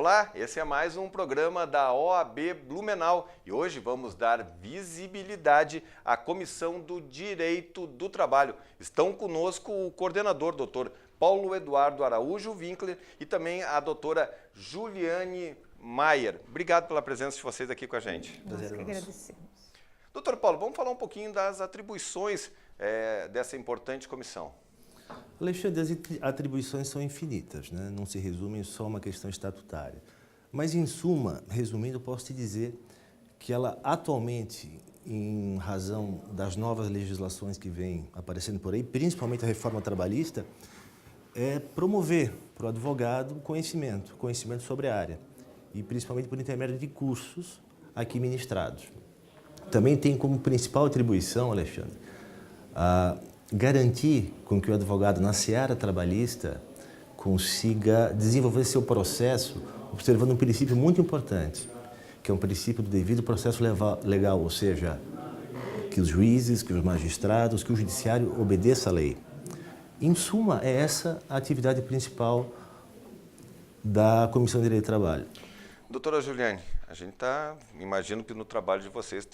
Olá, esse é mais um programa da OAB Blumenau e hoje vamos dar visibilidade à Comissão do Direito do Trabalho. Estão conosco o coordenador, doutor Paulo Eduardo Araújo Winkler, e também a doutora Juliane Maier. Obrigado pela presença de vocês aqui com a gente. Nós que agradecemos. Doutor Paulo, vamos falar um pouquinho das atribuições dessa importante comissão. Alexandre, as atribuições são infinitas, né? Não se resumem só a uma questão estatutária. Mas, em suma, resumindo, eu posso te dizer que ela atualmente, em razão das novas legislações que vêm aparecendo por aí, principalmente a reforma trabalhista, é promover para o advogado conhecimento sobre a área, e principalmente por intermédio de cursos aqui ministrados. Também tem como principal atribuição, Alexandre, garantir com que o advogado na seara trabalhista consiga desenvolver seu processo observando um princípio muito importante, que é um princípio do devido processo legal, ou seja, que os juízes, que os magistrados, que o judiciário obedeça à lei. Em suma, é essa a atividade principal da Comissão de Direito do Trabalho. Doutora Juliane, a gente imagino que no trabalho de vocês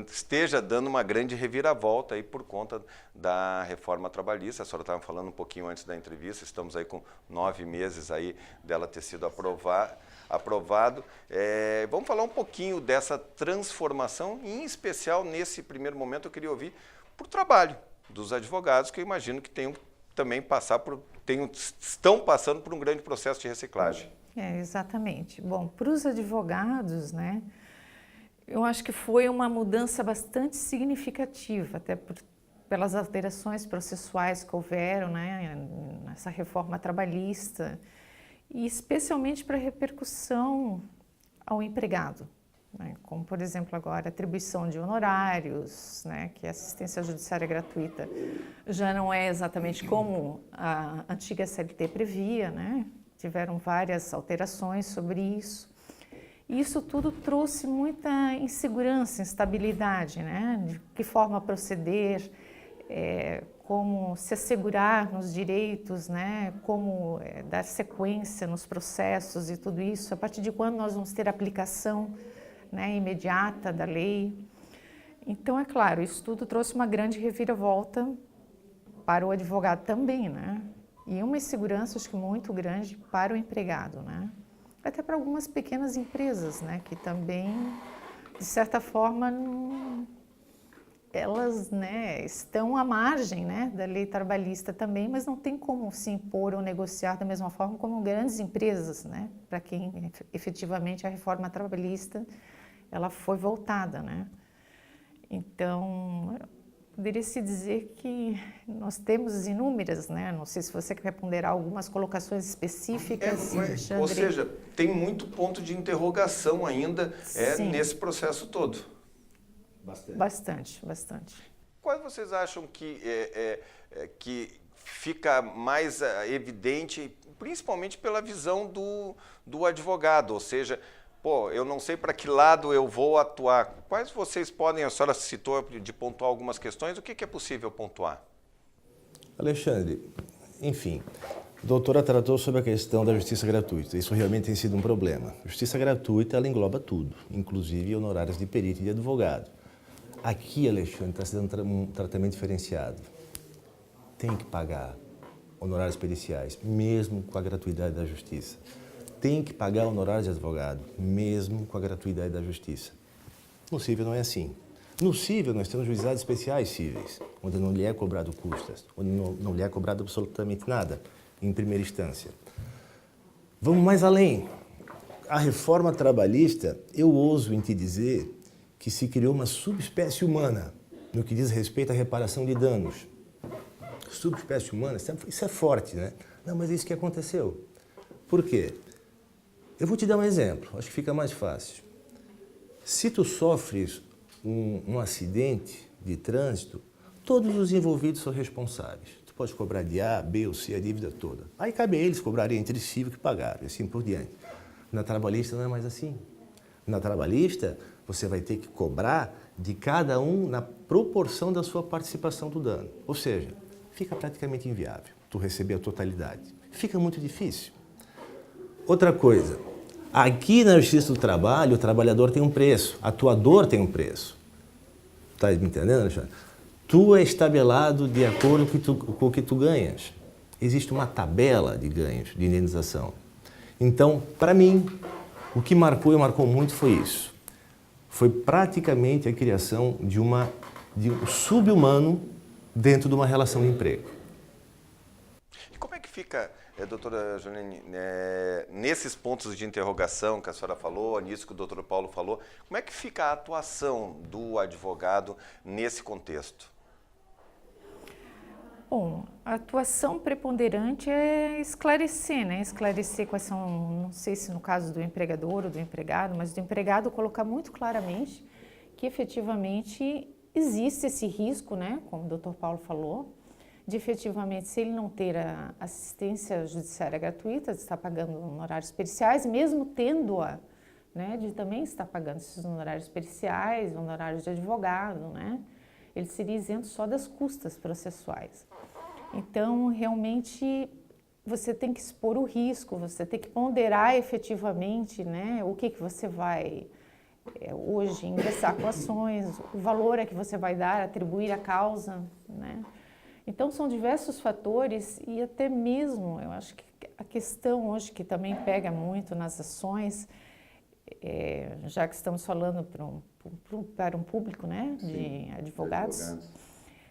esteja dando uma grande reviravolta aí por conta da reforma trabalhista. A senhora estava falando um pouquinho antes da entrevista, estamos aí com 9 meses aí dela ter sido aprovado. Vamos falar um pouquinho dessa transformação, e em especial nesse primeiro momento eu queria ouvir por trabalho dos advogados, que eu imagino que estão passando por um grande processo de reciclagem. Exatamente. Bom, para os advogados, né, eu acho que foi uma mudança bastante significativa, até pelas alterações processuais que houveram, né, nessa reforma trabalhista, e especialmente para a repercussão ao empregado, né, como, por exemplo, agora a atribuição de honorários, né, que a assistência judiciária gratuita já não é exatamente como a antiga CLT previa, né? Tiveram várias alterações sobre isso. E isso tudo trouxe muita insegurança, instabilidade, né? De que forma proceder, como se assegurar nos direitos, né? Como dar sequência nos processos e tudo isso. A partir de quando nós vamos ter aplicação, né, imediata da lei. Então, é claro, isso tudo trouxe uma grande reviravolta para o advogado também, né? E uma insegurança, acho que muito grande para o empregado, né? Até para algumas pequenas empresas, né? Que também, de certa forma, elas, né, estão à margem, né, da lei trabalhista também, mas não tem como se impor ou negociar da mesma forma como grandes empresas, né? Para quem efetivamente a reforma trabalhista ela foi voltada, né? Então, poderia se dizer que nós temos inúmeras, né? Não sei se você quer ponderar algumas colocações específicas. Ou seja, tem muito ponto de interrogação ainda nesse processo todo. Bastante. Quais vocês acham que fica mais evidente, principalmente pela visão do advogado, ou seja, eu não sei para que lado eu vou atuar. Quais vocês podem, a senhora citou de pontuar algumas questões, o que é possível pontuar? Alexandre, enfim, a doutora tratou sobre a questão da justiça gratuita. Isso realmente tem sido um problema. A justiça gratuita, ela engloba tudo, inclusive honorários de perito e de advogado. Aqui, Alexandre, está se dando um tratamento diferenciado. Tem que pagar honorários periciais, mesmo com a gratuidade da justiça. Tem que pagar honorários de advogado, mesmo com a gratuidade da justiça. No cível não é assim. No cível nós temos juizados especiais cíveis, onde não lhe é cobrado custas, onde não lhe é cobrado absolutamente nada, em primeira instância. Vamos mais além. A reforma trabalhista, eu ouso em te dizer que se criou uma subespécie humana no que diz respeito à reparação de danos. Subespécie humana, isso é forte, né? Não, mas é isso que aconteceu. Por quê? Eu vou te dar um exemplo, acho que fica mais fácil. Se tu sofres um acidente de trânsito, todos os envolvidos são responsáveis. Tu pode cobrar de A, B ou C a dívida toda. Aí cabe a eles cobrarem entre si o que pagaram, e assim por diante. Na trabalhista não é mais assim. Na trabalhista, você vai ter que cobrar de cada um na proporção da sua participação do dano. Ou seja, fica praticamente inviável tu receber a totalidade. Fica muito difícil. Outra coisa, aqui na Justiça do Trabalho, o trabalhador tem um preço, o atuador tem um preço. Está me entendendo, Alexandre? Tu é estabelado de acordo com o que tu ganhas. Existe uma tabela de ganhos, de indenização. Então, para mim, o que marcou e marcou muito foi isso. Foi praticamente a criação de um sub-humano dentro de uma relação de emprego. E como é que fica, doutora Juliane, nesses pontos de interrogação que a senhora falou, nisso que o doutor Paulo falou, como é que fica a atuação do advogado nesse contexto? Bom, a atuação preponderante é esclarecer, né? Esclarecer quais são, não sei se no caso do empregador ou do empregado, mas do empregado colocar muito claramente que efetivamente existe esse risco, né? Como o doutor Paulo falou, de efetivamente, se ele não ter a assistência judiciária gratuita, de estar pagando honorários periciais, mesmo tendo-a, né? De também estar pagando esses honorários periciais, honorários de advogado, né? Ele seria isento só das custas processuais. Então, realmente, você tem que expor o risco, você tem que ponderar efetivamente, né, o que você vai hoje ingressar com ações, o valor a que você vai dar, atribuir à causa, né? Então, são diversos fatores e até mesmo, eu acho que a questão hoje que também pega muito nas ações, já que estamos falando para um público, né, de advogados,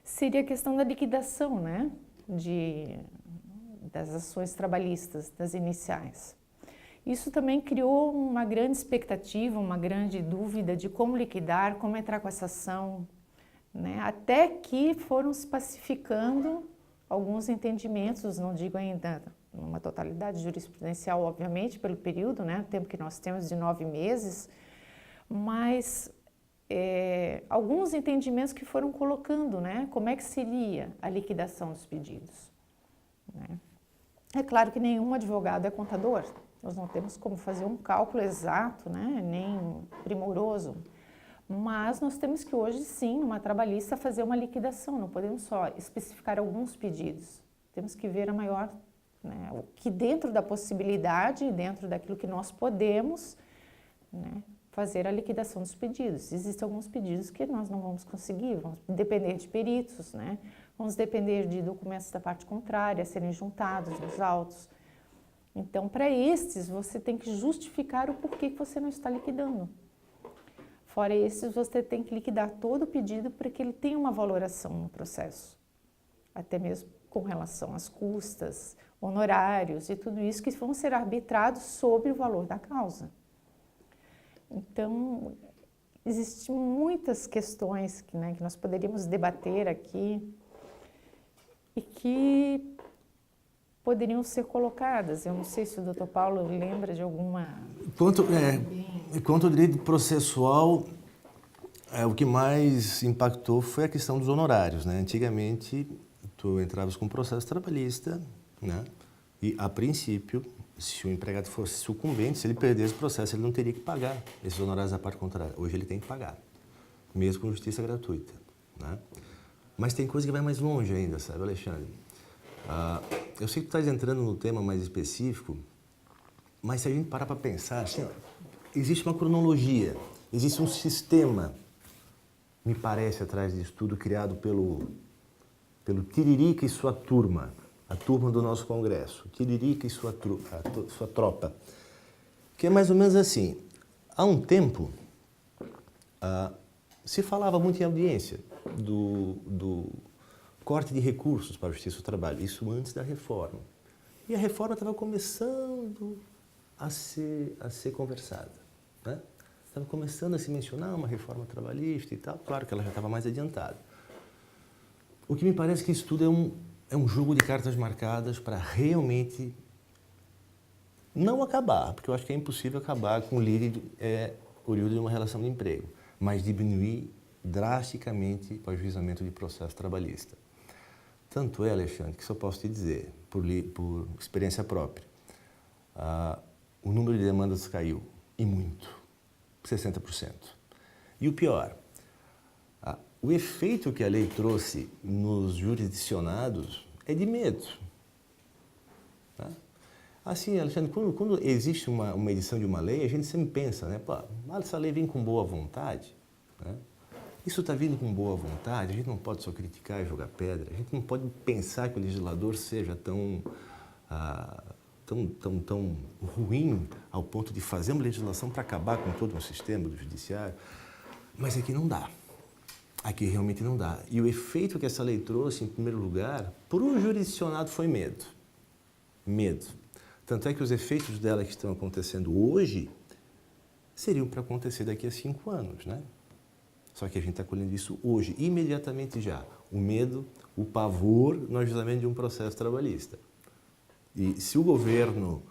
seria a questão da liquidação, né, das ações trabalhistas, das iniciais. Isso também criou uma grande expectativa, uma grande dúvida de como liquidar, como entrar com essa ação, né, até que foram se pacificando alguns entendimentos, não digo ainda numa totalidade jurisprudencial, obviamente, pelo período, né, o tempo que nós temos de 9 meses, mas alguns entendimentos que foram colocando, né, como é que seria a liquidação dos pedidos, né? É claro que nenhum advogado é contador, nós não temos como fazer um cálculo exato, né, nem primoroso, mas nós temos que hoje sim, numa trabalhista, fazer uma liquidação, não podemos só especificar alguns pedidos, temos que ver a maior, né, o que dentro da possibilidade, dentro daquilo que nós podemos, né, fazer a liquidação dos pedidos. Existem alguns pedidos que nós não vamos conseguir, vamos depender de peritos, né? Vamos depender de documentos da parte contrária serem juntados nos autos. Então, para estes, você tem que justificar o porquê que você não está liquidando. Fora esses, você tem que liquidar todo o pedido para que ele tenha uma valoração no processo. Até mesmo com relação às custas, honorários e tudo isso que vão ser arbitrados sobre o valor da causa. Então, existem muitas questões que nós poderíamos debater aqui e que poderiam ser colocadas. Eu não sei se o doutor Paulo lembra de alguma... Quanto ao direito processual, o que mais impactou foi a questão dos honorários, né? Antigamente, tu entravas com um processo trabalhista, né? E, a princípio, se o empregado fosse sucumbente, se ele perdesse o processo, ele não teria que pagar esses honorários da parte contrária. Hoje ele tem que pagar, mesmo com justiça gratuita, né? Mas tem coisa que vai mais longe ainda, sabe, Alexandre? Eu sei que tu estás entrando no tema mais específico, mas se a gente parar para pensar, assim, ó, existe uma cronologia, existe um sistema, me parece, atrás disso tudo, criado pelo Tiririca e sua turma, a turma do nosso congresso, Tiririca e sua tropa, que é mais ou menos assim. Há um tempo, se falava muito em audiência do corte de recursos para a Justiça do Trabalho, isso antes da reforma. E a reforma estava começando a ser conversada, né? Estava começando a se mencionar uma reforma trabalhista e tal, claro que ela já estava mais adiantada. O que me parece que isso tudo é um jogo de cartas marcadas para realmente não acabar, porque eu acho que é impossível acabar com o líder oriundo de uma relação de emprego, mas diminuir drasticamente o ajuizamento de processo trabalhista. Tanto é, Alexandre, que só posso te dizer, por experiência própria, o número de demandas caiu, e muito, 60%. E o pior, o efeito que a lei trouxe nos jurisdicionados é de medo. Tá? Assim, Alexandre, quando existe uma edição de uma lei, a gente sempre pensa, né? Pô, essa lei vem com boa vontade, né? Isso está vindo com boa vontade, a gente não pode só criticar e jogar pedra, a gente não pode pensar que o legislador seja tão ruim ao ponto de fazer uma legislação para acabar com todo um sistema do judiciário. Mas aqui não dá. Aqui realmente não dá. E o efeito que essa lei trouxe, em primeiro lugar, para o jurisdicionado foi medo. Medo. Tanto é que os efeitos dela que estão acontecendo hoje seriam para acontecer daqui a 5 anos, né? Só que a gente está colhendo isso hoje, imediatamente já. O medo, o pavor no ajustamento de um processo trabalhista. E se o governo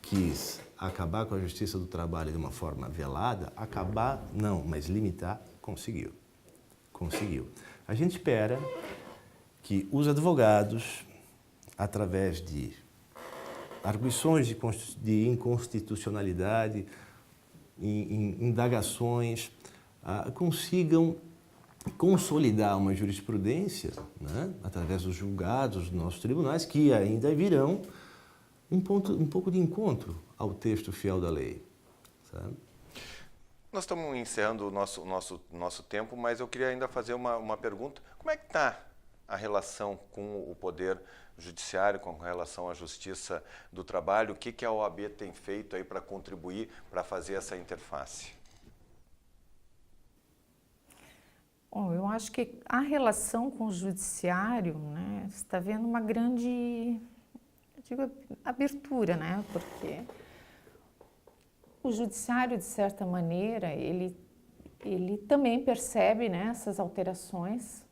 quis acabar com a justiça do trabalho de uma forma velada, acabar não, mas limitar, conseguiu. Conseguiu. A gente espera que os advogados, através de arguições de inconstitucionalidade, indagações, consigam consolidar uma jurisprudência, né, através dos julgados dos nossos tribunais, que ainda virão um pouco de encontro ao texto fiel da lei, sabe? Nós estamos encerrando o nosso tempo, mas eu queria ainda fazer uma pergunta. Como é que está a relação com o Poder Judiciário, com relação à Justiça do Trabalho? O que a OAB tem feito aí para contribuir, para fazer essa interface? Bom, eu acho que a relação com o judiciário, né, está vendo uma grande, abertura, né, porque o judiciário, de certa maneira, ele também percebe, né, essas alterações,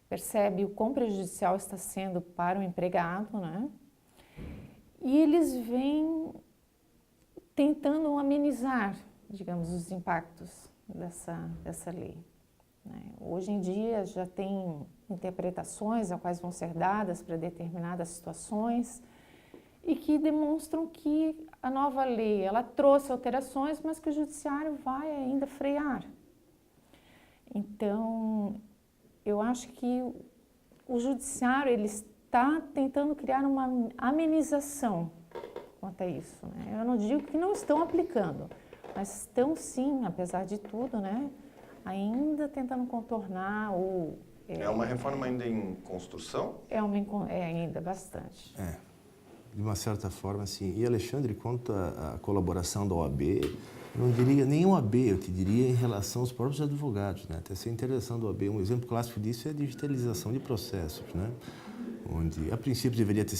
percebe o quão prejudicial está sendo para o empregado, né, e eles vêm tentando amenizar, digamos, os impactos dessa lei. Hoje em dia já tem interpretações a quais vão ser dadas para determinadas situações e que demonstram que a nova lei ela trouxe alterações, mas que o judiciário vai ainda frear. Então, eu acho que o judiciário ele está tentando criar uma amenização quanto a isso, né? Eu não digo que não estão aplicando, mas estão sim, apesar de tudo, né? Ainda tentando contornar ou... É uma reforma ainda em construção? É ainda bastante. De uma certa forma, sim. E, Alexandre, quanto à colaboração da OAB, eu não diria nem OAB, eu te diria em relação aos próprios advogados, né? Até essa integração da OAB. Um exemplo clássico disso é a digitalização de processos, né? Onde, a princípio, deveria ter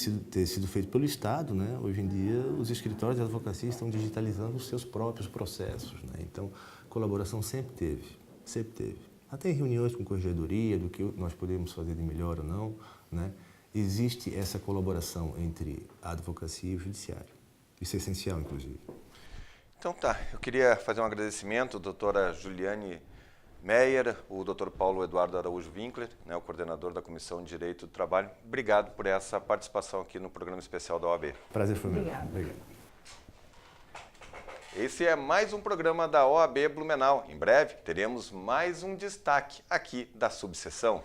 sido feito pelo Estado, né? Hoje em dia, os escritórios de advocacia estão digitalizando os seus próprios processos, né? Então, colaboração sempre teve. Sempre teve. Até em reuniões com corregedoria, do que nós podemos fazer de melhor ou não, né? Existe essa colaboração entre a advocacia e o judiciário. Isso é essencial, inclusive. Então tá, eu queria fazer um agradecimento à doutora Juliane Meyer, o doutor Paulo Eduardo Araújo Winkler, né, o coordenador da Comissão de Direito do Trabalho. Obrigado por essa participação aqui no programa especial da OAB. Prazer foi meu. Obrigado. Esse é mais um programa da OAB Blumenau. Em breve teremos mais um destaque aqui da subseção.